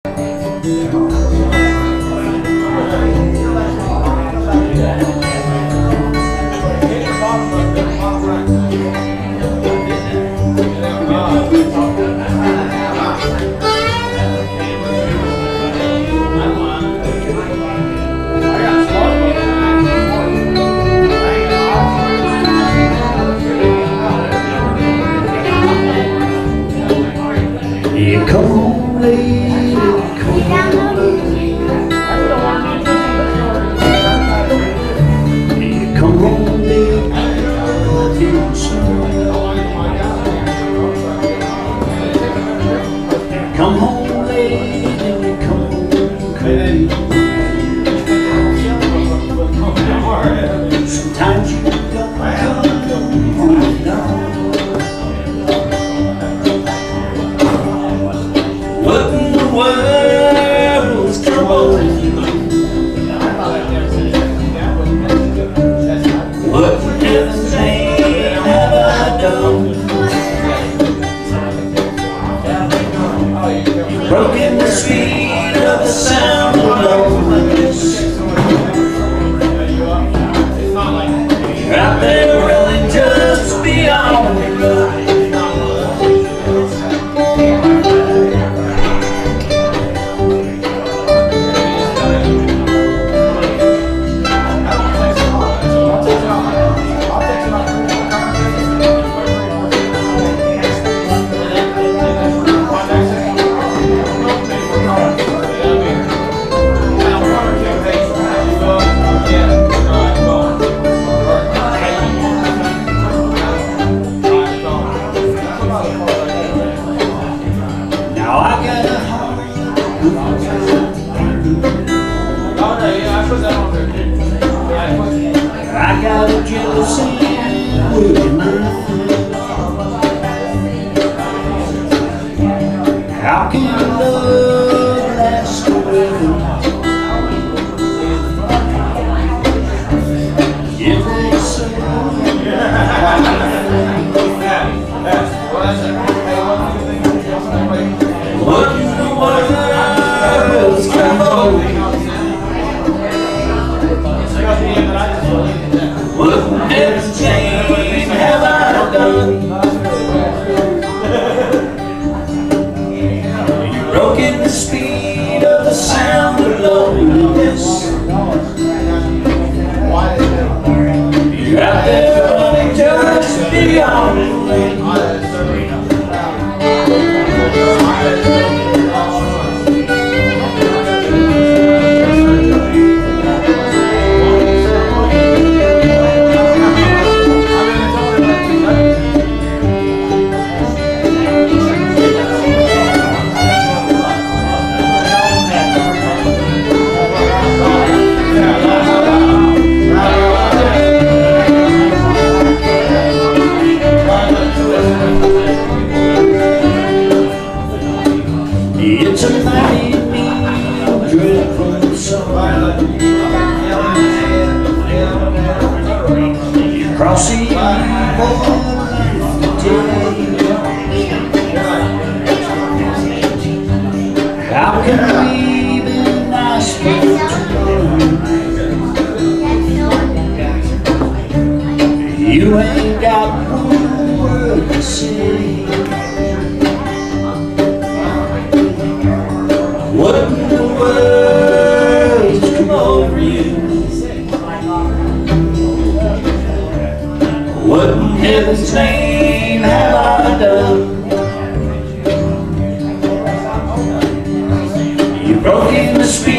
Yeah, come on, lady, come on. Yeah, come on, lady, come home, lady, come on, crazy. Sometimes you got home down. What in the world's troubling you? What in heaven's name have I done? You've broken the speed of the sound of loneliness. You're out there really just beyond the road. I got a jealousy with your mind. How can love last forever if they say what in the world's troubling? What heaven's name have I done? You've broken the speed of the sound of loneliness. You're out there running just beyond the it's a mighty neat dreadful song. You're crossing how can we be nice people tomorrow? You ain't got one word to say. What in the world's come over you? What in heaven's name have I done? You've broken the speed